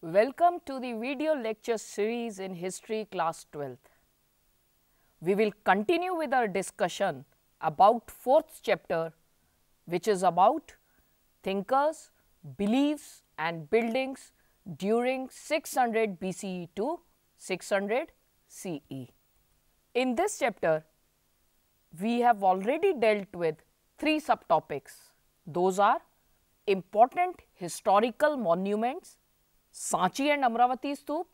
Welcome to the video lecture series in History Class 12th. We will continue with our discussion about 4th chapter, which is about thinkers, beliefs and buildings during 600 BCE to 600 CE. In this chapter, we have already dealt with 3 subtopics. Those are important historical monuments, Sanchi and Amravati Stoop,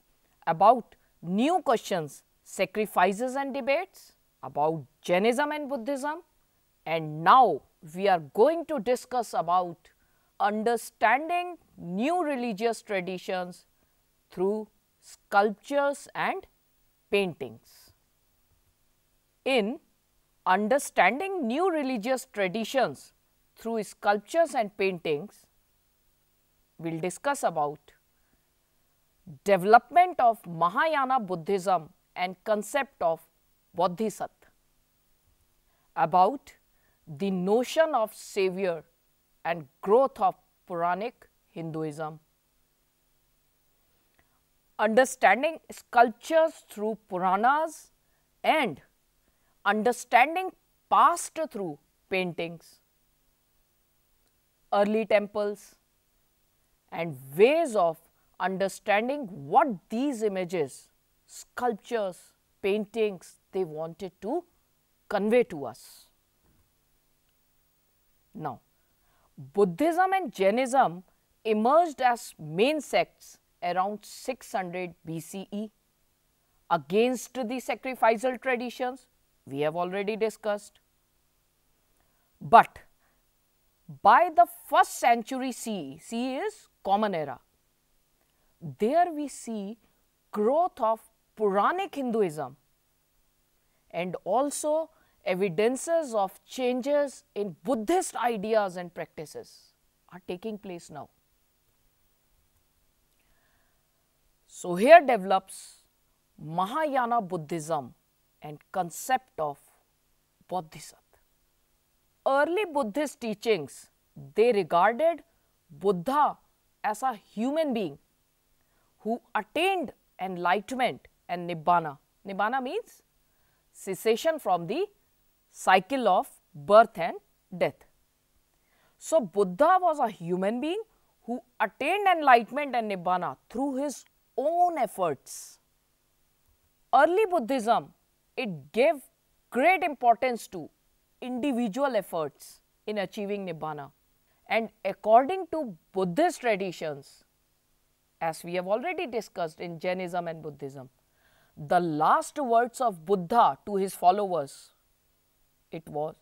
about new questions, sacrifices and debates, about Jainism and Buddhism, and now we are going to discuss about understanding new religious traditions through sculptures and paintings. In understanding new religious traditions through sculptures and paintings, we will discuss about development of Mahayana Buddhism and concept of Bodhisattva, about the notion of savior and growth of Puranic Hinduism, understanding sculptures through Puranas and understanding past through paintings, early temples and ways of understanding what these images, sculptures, paintings they wanted to convey to us. Now, Buddhism and Jainism emerged as main sects around 600 BCE against the sacrificial traditions we have already discussed. But by the 1st century CE, CE is Common Era, there we see growth of Puranic Hinduism and also evidences of changes in Buddhist ideas and practices are taking place now. So, here develops Mahayana Buddhism and concept of Bodhisattva. Early Buddhist teachings, they regarded Buddha as a human being who attained enlightenment and Nibbana. Nibbana means cessation from the cycle of birth and death. So, Buddha was a human being who attained enlightenment and Nibbana through his own efforts. Early Buddhism, it gave great importance to individual efforts in achieving Nibbana, and according to Buddhist traditions, as we have already discussed in Jainism and Buddhism, the last words of Buddha to his followers, it was,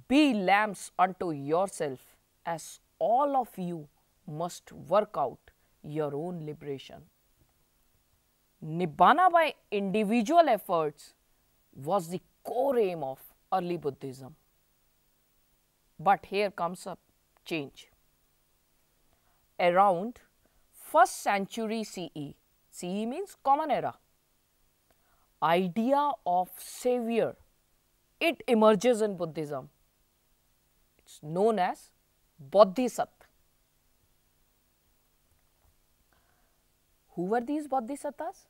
"Be lambs unto yourself, as all of you must work out your own liberation." Nibbana by individual efforts was the core aim of early Buddhism. But here comes a change. Around 1st century CE, CE means Common Era, idea of savior, it emerges in Buddhism. It is known as Bodhisattva. Who were these Bodhisattvas?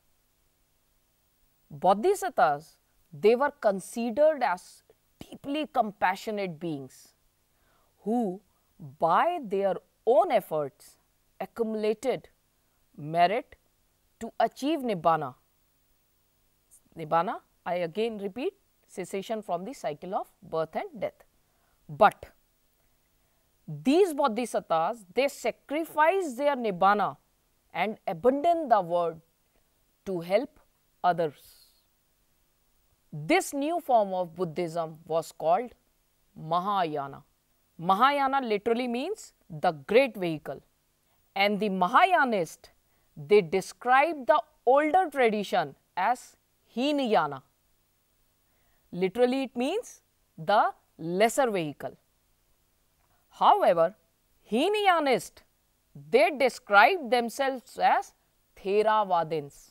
Bodhisattvas, they were considered as deeply compassionate beings who by their own efforts accumulated merit to achieve Nibbana. Nibbana, I again repeat, cessation from the cycle of birth and death. But these Bodhisattvas, they sacrifice their Nibbana and abandon the world to help others. This new form of Buddhism was called Mahayana. Mahayana literally means the great vehicle, and the Mahayanists, they describe the older tradition as Hinayana. Literally it means the lesser vehicle. However, Hinayanists, they describe themselves as Theravadins.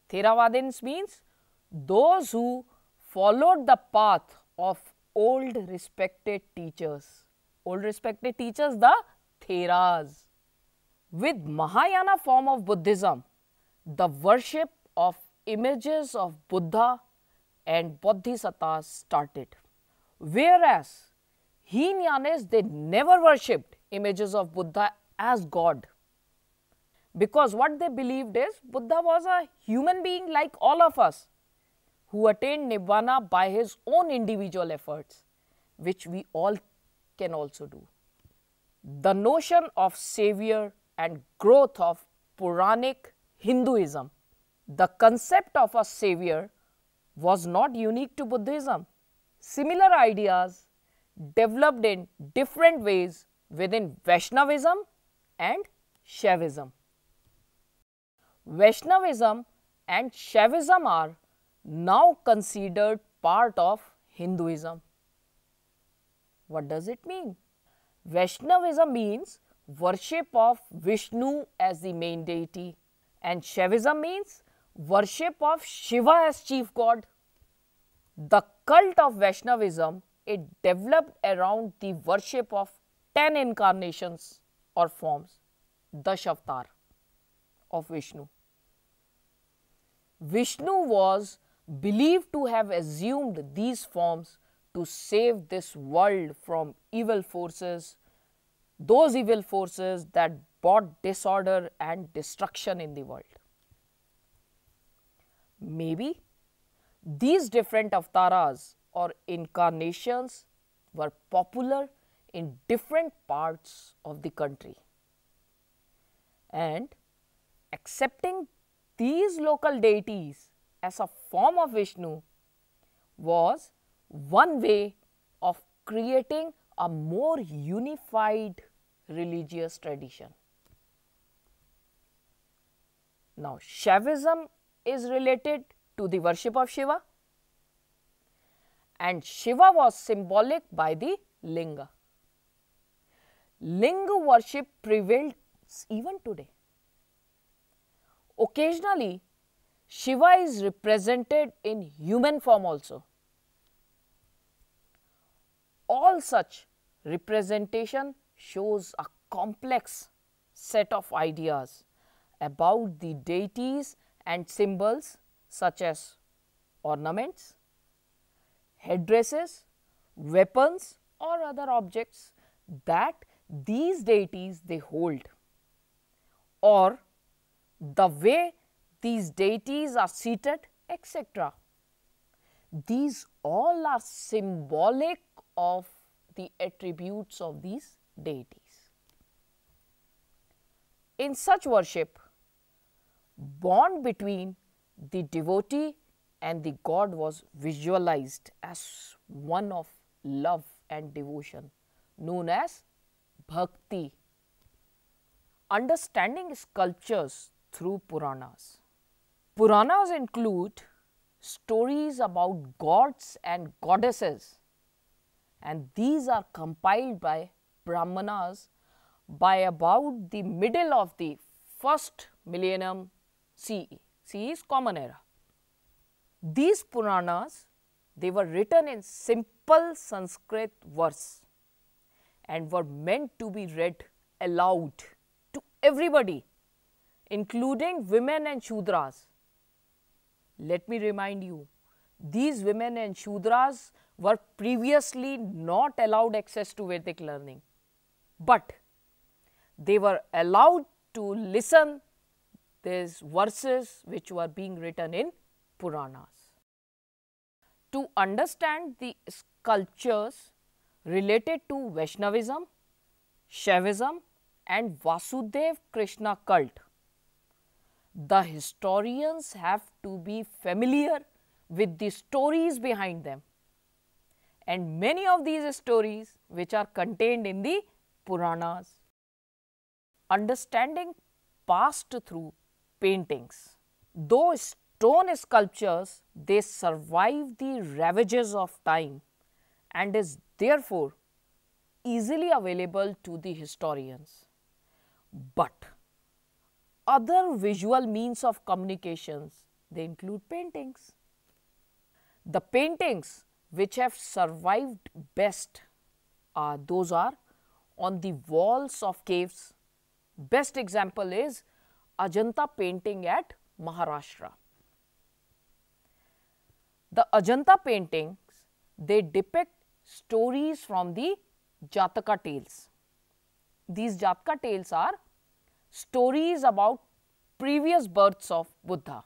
Theravadins means those who followed the path of old respected teachers. Old respected teachers, the Theras. With Mahayana form of Buddhism, the worship of images of Buddha and Bodhisattvas started. Whereas Hinayanas, they never worshipped images of Buddha as God. Because what they believed is Buddha was a human being like all of us, who attained Nibbana by his own individual efforts, which we all can also do. The notion of savior and growth of Puranic Hinduism, the concept of a savior was not unique to Buddhism. Similar ideas developed in different ways within Vaishnavism and Shaivism. Vaishnavism and Shaivism are now considered part of Hinduism. What does it mean? Vaishnavism means worship of Vishnu as the main deity, and Shaivism means worship of Shiva as chief god. The cult of Vaishnavism, it developed around the worship of 10 incarnations or forms, Dashavatar of Vishnu. Vishnu was believed to have assumed these forms to save this world from evil forces, those evil forces that brought disorder and destruction in the world. Maybe these different avatars or incarnations were popular in different parts of the country, and accepting these local deities as a form of Vishnu was one way of creating a more unified religious tradition. Now, Shaivism is related to the worship of Shiva, and Shiva was symbolic by the Linga. Linga worship prevails even today. Occasionally, Shiva is represented in human form also. All such representation shows a complex set of ideas about the deities and symbols such as ornaments, headdresses, weapons or other objects that these deities they hold, or the way these deities are seated, etc. These all are symbolic of the attributes of these deities. In such worship, bond between the devotee and the god was visualized as one of love and devotion, known as bhakti. Understanding sculptures through Puranas. Puranas include stories about gods and goddesses, and these are compiled by Brahmanas by about the middle of the first millennium CE. CE is Common Era. These Puranas, they were written in simple Sanskrit verse and were meant to be read aloud to everybody, including women and Shudras. Let me remind you, these women and Shudras were previously not allowed access to Vedic learning, but they were allowed to listen these verses which were being written in Puranas. To understand the sculptures related to Vaishnavism, Shaivism and Vasudev Krishna cult, the historians have to be familiar with the stories behind them, and many of these stories which are contained in the Puranas. Understanding passed through paintings. Though stone sculptures, they survive the ravages of time and is therefore easily available to the historians. But other visual means of communications, they include paintings. The paintings which have survived best those are on the walls of caves. Best example is Ajanta painting at Maharashtra. The Ajanta paintings, they depict stories from the Jataka tales. These Jataka tales are stories about previous births of Buddha.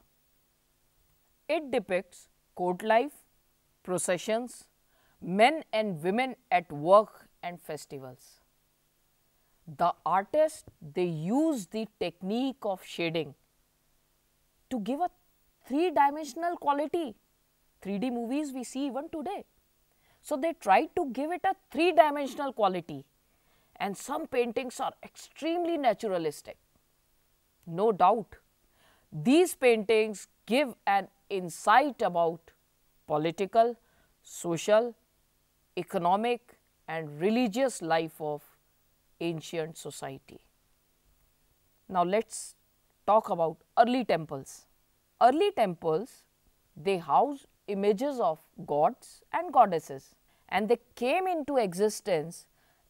It depicts court life, processions, men and women at work and festivals. The artists, they use the technique of shading to give a three-dimensional quality. 3D movies we see even today. So they tried to give it a three-dimensional quality, and some paintings are extremely naturalistic. No doubt, these paintings give an insight about political, social, economic and religious life of ancient society. Now let's talk about early temples. Early temples, they house images of gods and goddesses, and they came into existence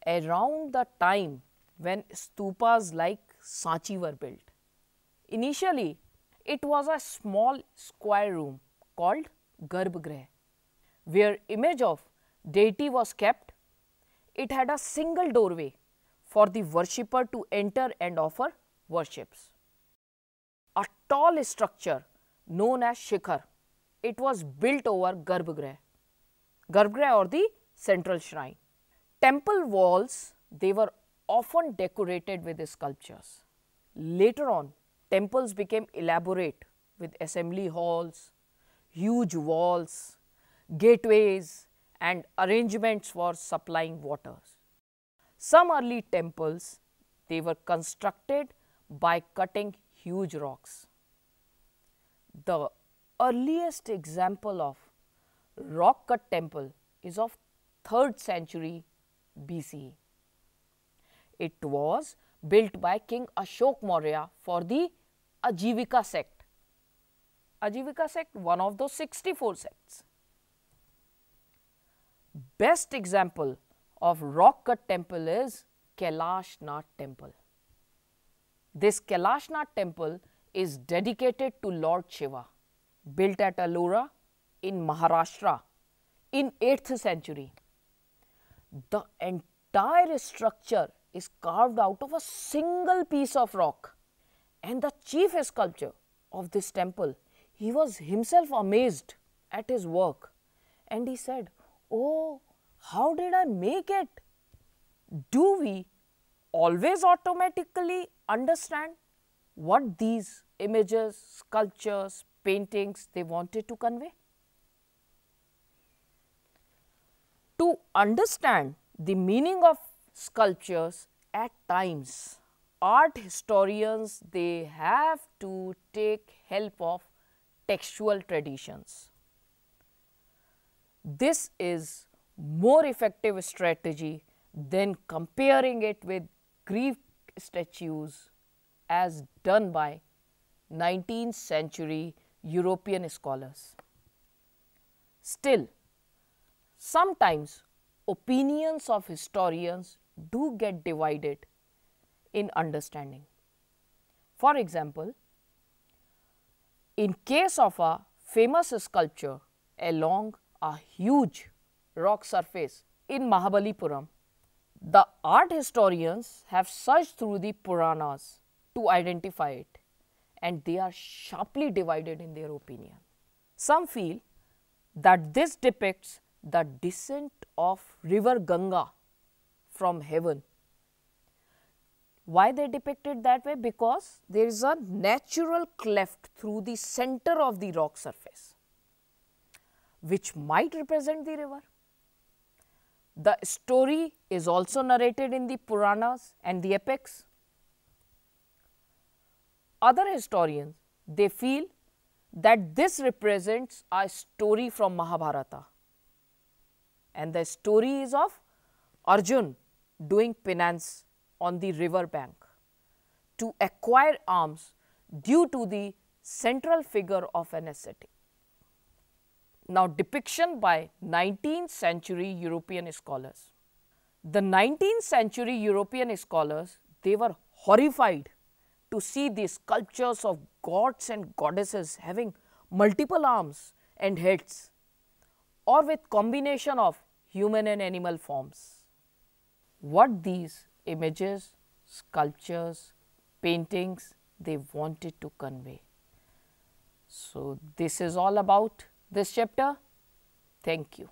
around the time when stupas like Sanchi were built. Initially, it was a small square room called Garbhagriha, where image of deity was kept. It had a single doorway for the worshipper to enter and offer worships. A tall structure known as Shikhar, it was built over Garbhagriha or the central shrine. Temple walls, they were often decorated with sculptures. Later on, temples became elaborate with assembly halls, huge walls, gateways and arrangements for supplying waters. Some early temples, they were constructed by cutting huge rocks. The earliest example of rock cut temple is of 3rd century BCE. It was built by King Ashok Maurya for the Ajivika sect. Ajivika sect, one of those 64 sects. Best example of rock cut temple is Kailash Nath temple. This Kailash Nath temple is dedicated to Lord Shiva, built at Ellora in Maharashtra in 8th century. The entire structure is carved out of a single piece of rock, and the chief sculptor of this temple, he was himself amazed at his work, and he said, "Oh, how did I make it?" Do we always automatically understand what these images, sculptures, paintings they wanted to convey? To understand the meaning of sculptures, at times art historians, they have to take help of textual traditions. This is more effective strategy than comparing it with Greek statues as done by 19th century European scholars. Still, sometimes opinions of historians do get divided in understanding. For example, in case of a famous sculpture along a huge rock surface in Mahabalipuram, the art historians have searched through the Puranas to identify it, and they are sharply divided in their opinion. Some feel that this depicts the descent of river Ganga from heaven. Why they depict it that way? Because there is a natural cleft through the center of the rock surface, which might represent the river. The story is also narrated in the Puranas and the epics. Other historians, they feel that this represents a story from Mahabharata, and the story is of Arjun doing penance on the river bank to acquire alms due to the central figure of an ascetic. Now, depiction by 19th century European scholars. The 19th century European scholars, they were horrified to see these sculptures of gods and goddesses having multiple arms and heads, or with combination of human and animal forms. What these images, sculptures, paintings, they wanted to convey. So, this is all about this chapter. Thank you.